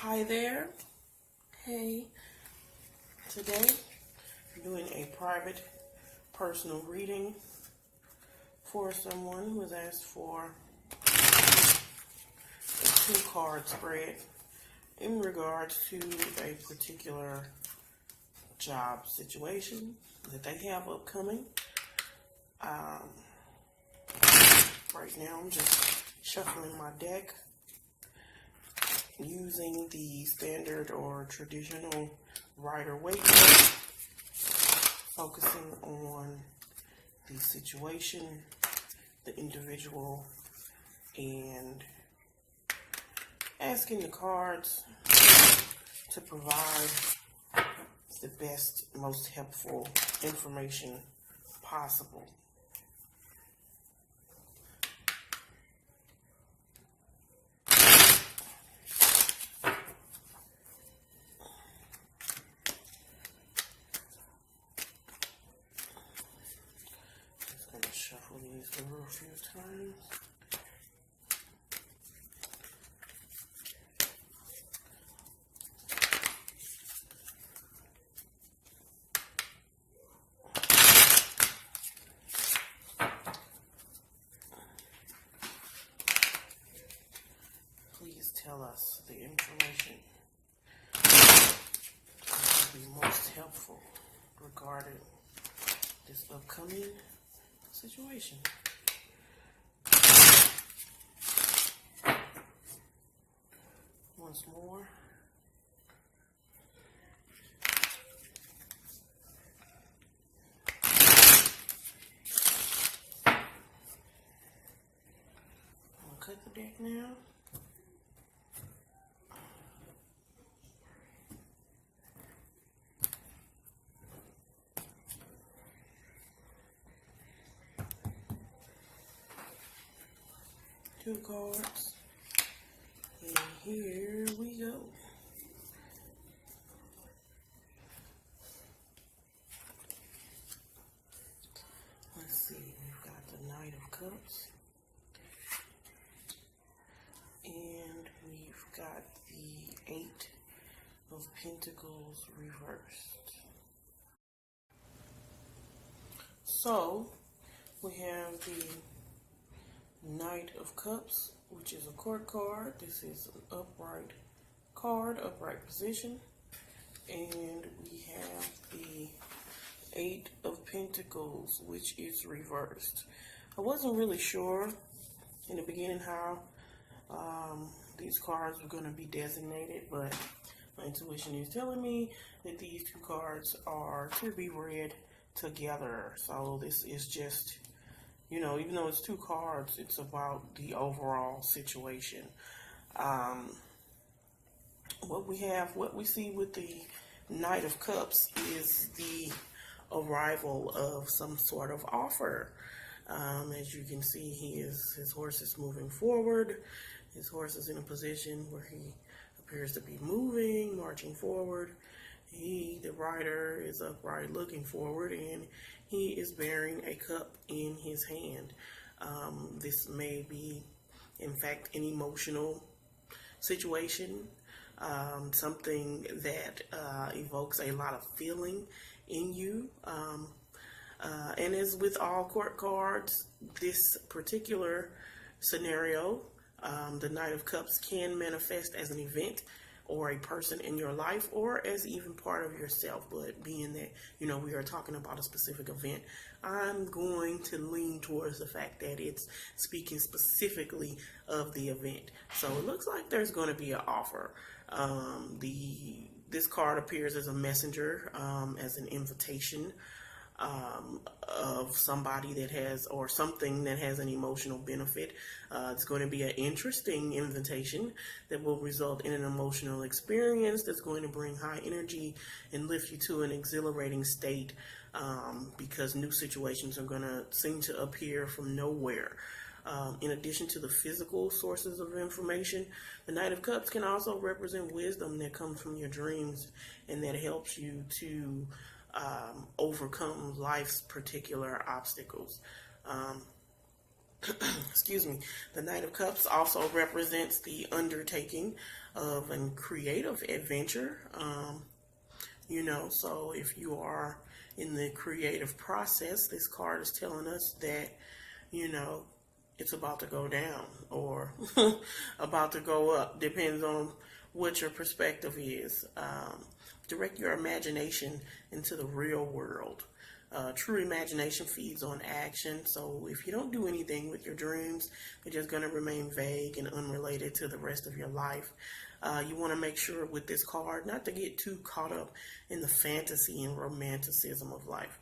Hi there. Hey. Today, I'm doing a private personal reading for someone who has asked for a 2-card spread in regards to a particular job situation that they have upcoming. Right now, I'm just shuffling my deck using the standard or traditional Waite, focusing on the situation, the individual, and asking the cards to provide the best, most helpful information possible. Shuffle these over a few times. Please tell us the information that will be most helpful regarding this upcoming situation. Once more. I'll cut the deck now. Two cards, and here we go. Let's see, we've got the Knight of Cups, and we've got the 8 of Pentacles reversed. So, we have the Knight of Cups, which is a court card. This is an upright card, upright position. And we have the 8 of Pentacles, which is reversed. I wasn't really sure in the beginning how these cards were going to be designated, but my intuition is telling me that these 2 cards are to be read together. So this is just, you know, even though it's 2 cards, it's about the overall situation. What we see with the Knight of Cups is the arrival of some sort of offer. As you can see, his horse is moving forward. His horse is in a position where he appears to be moving, marching forward. The rider, is upright looking forward, and he is bearing a cup in his hand. This may be, in fact, an emotional situation, something that evokes a lot of feeling in you. And as with all court cards, this particular scenario, the Knight of Cups can manifest as an event or a person in your life, or as even part of yourself. But being that, you know, we are talking about a specific event, I'm going to lean towards the fact that it's speaking specifically of the event. So it looks like there's going to be an offer. This card appears as a messenger, as an invitation of somebody that has, or something that has an emotional benefit. It's going to be an interesting invitation that will result in an emotional experience that's going to bring high energy and lift you to an exhilarating state, because new situations are going to seem to appear from nowhere. In addition to the physical sources of information, the Knight of Cups can also represent wisdom that comes from your dreams and that helps you to overcome life's particular obstacles. excuse me, the Knight of Cups also represents the undertaking of a creative adventure. So if you are in the creative process, this card is telling us that, it's about to go down or about to go up, depends on what your perspective is. Direct your imagination into the real world. True imagination feeds on action, so if you don't do anything with your dreams, they're just going to remain vague and unrelated to the rest of your life. You want to make sure with this card not to get too caught up in the fantasy and romanticism of life.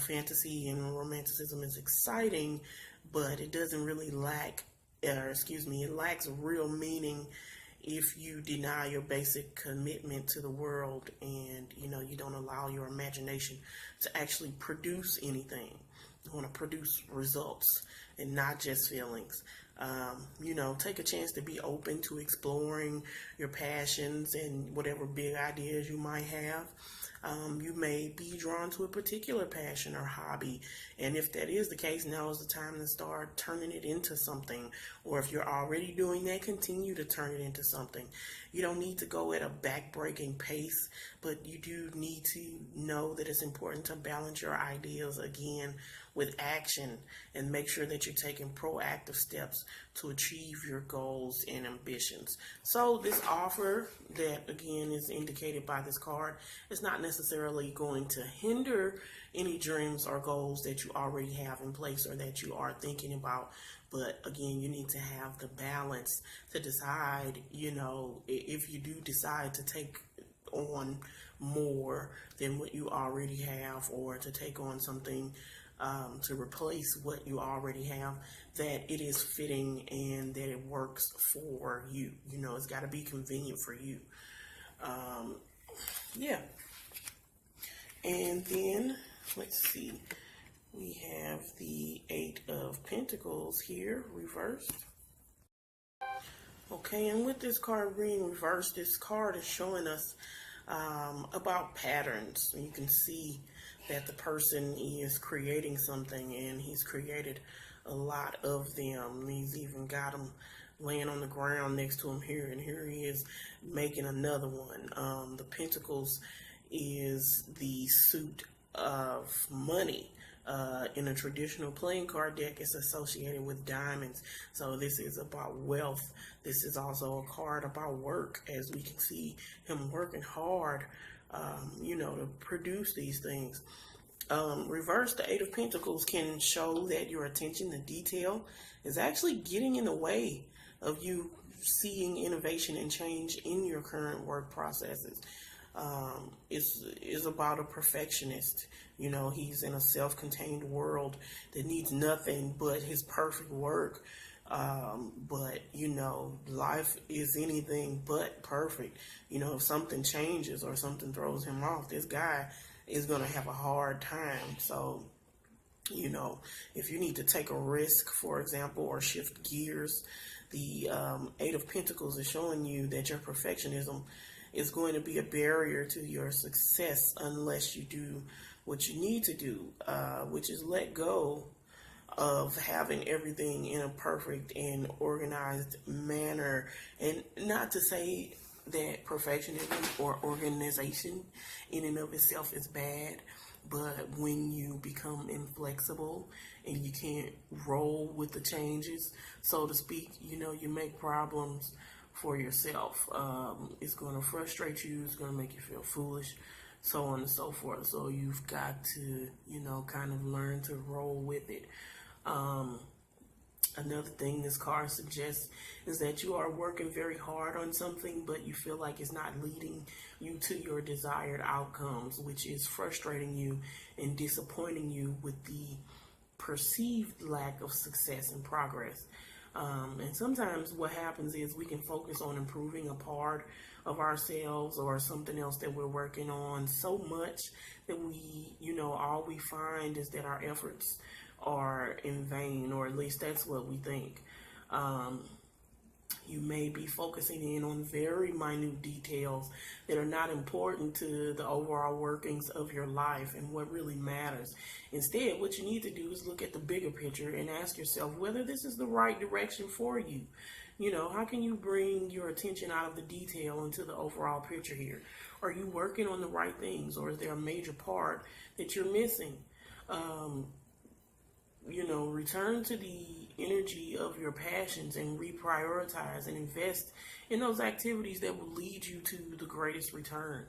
Fantasy and romanticism is exciting, but it doesn't really it lacks real meaning if you deny your basic commitment to the world and, you don't allow your imagination to actually produce anything. You want to produce results and not just feelings. Take a chance to be open to exploring your passions and whatever big ideas you might have. You may be drawn to a particular passion or hobby, and if that is the case, now is the time to start turning it into something. Or if you're already doing that, continue to turn it into something. You don't need to go at a back-breaking pace, but you do need to know that it's important to balance your ideas again with action and make sure that you're taking proactive steps to achieve your goals and ambitions. So this offer that, again, is indicated by this card is not necessarily going to hinder any dreams or goals that you already have in place or that you are thinking about. But again, you need to have the balance to decide, if you do decide to take on more than what you already have, or to take on something to replace what you already have, that it is fitting and that it works for you. It's got to be convenient for you. Yeah. And then, let's see. We have the Eight of Pentacles here, reversed. Okay, and with this card being reversed, this card is showing us about patterns. You can see that the person is creating something, and he's created a lot of them. He's even got them laying on the ground next to him here, and here he is making another one. The Pentacles is the suit of money. In a traditional playing card deck, it's associated with diamonds. So this is about wealth. This is also a card about work, as we can see him working hard, to produce these things. Reverse, the Eight of Pentacles can show that your attention to detail is actually getting in the way of you seeing innovation and change in your current work processes. Is about a perfectionist. He's in a self-contained world that needs nothing but his perfect work. But life is anything but perfect. If something changes or something throws him off, this guy is going to have a hard time. So, if you need to take a risk, for example, or shift gears, the Eight of Pentacles is showing you that your perfectionism is going to be a barrier to your success unless you do what you need to do, which is let go of having everything in a perfect and organized manner. And not to say that perfectionism or organization in and of itself is bad, but when you become inflexible and you can't roll with the changes, so to speak, you make problems for yourself. It's going to frustrate you. It's going to make you feel foolish, so on and so forth. So you've got to, kind of learn to roll with it. Another thing this card suggests is that you are working very hard on something, but you feel like it's not leading you to your desired outcomes, which is frustrating you and disappointing you with the perceived lack of success and progress. And sometimes what happens is we can focus on improving a part of ourselves or something else that we're working on so much that we, all we find is that our efforts are in vain, or at least that's what we think. You may be focusing in on very minute details that are not important to the overall workings of your life and what really matters. Instead, what you need to do is look at the bigger picture and ask yourself whether this is the right direction for you. You know, how can you bring your attention out of the detail into the overall picture here? Are you working on the right things, or is there a major part that you're missing? You know, return to the energy of your passions and reprioritize and invest in those activities that will lead you to the greatest return.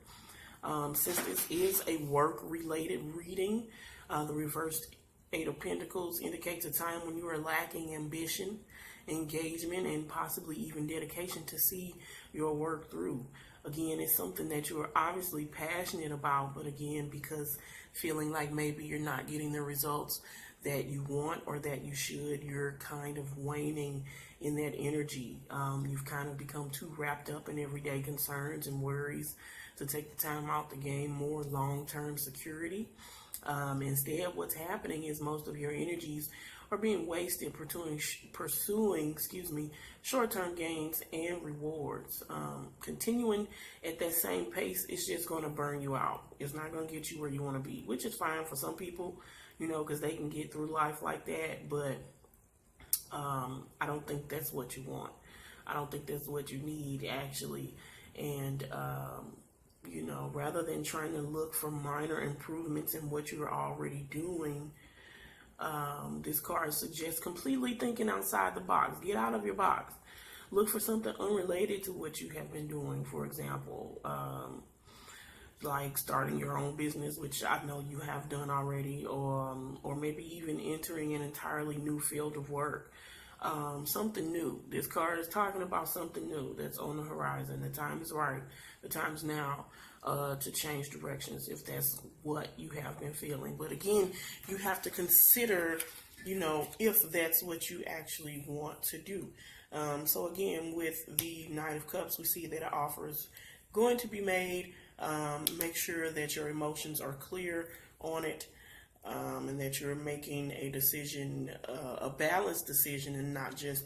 Since this is a work-related reading, the reversed Eight of Pentacles indicates a time when you are lacking ambition, engagement, and possibly even dedication to see your work through. Again, it's something that you are obviously passionate about, but again, because feeling like maybe you're not getting the results that you want or that you should, you're kind of waning in that energy. You've kind of become too wrapped up in everyday concerns and worries to take the time out to gain more long-term security. Instead, what's happening is most of your energies are being wasted pursuing short-term gains and rewards. Continuing at that same pace is just going to burn you out. It's not going to get you where you want to be, which is fine for some people, you know, because they can get through life like that. But I don't think that's what you want. I don't think that's what you need, actually. And you know, rather than trying to look for minor improvements in what you're already doing, this card suggests completely thinking outside the box. Get out of your box. Look for something unrelated to what you have been doing. For example, like starting your own business, which I know you have done already, or maybe even entering an entirely new field of work. Something new. This card is talking about something new that's on the horizon. The time is right. The time is now to change directions if that's what you have been feeling. But again, you have to consider, you know, if that's what you actually want to do. So again, with the Knight of Cups, we see that an offer is going to be made. Make sure that your emotions are clear on it. And that you're making a decision, a balanced decision, and not just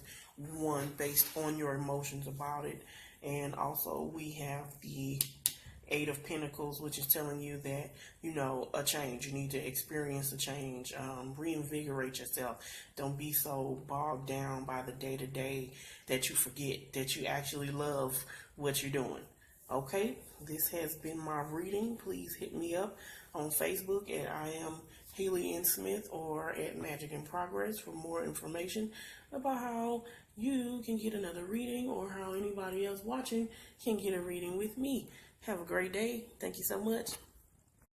one based on your emotions about it. And also we have the Eight of Pentacles, which is telling you that, you know, a change. You need to experience a change, reinvigorate yourself. Don't be so bogged down by the day-to-day that you forget that you actually love what you're doing. Okay, this has been my reading. Please hit me up on Facebook at I am Haley N. Smith or at Magic in Progress for more information about how you can get another reading or how anybody else watching can get a reading with me. Have a great day. Thank you so much.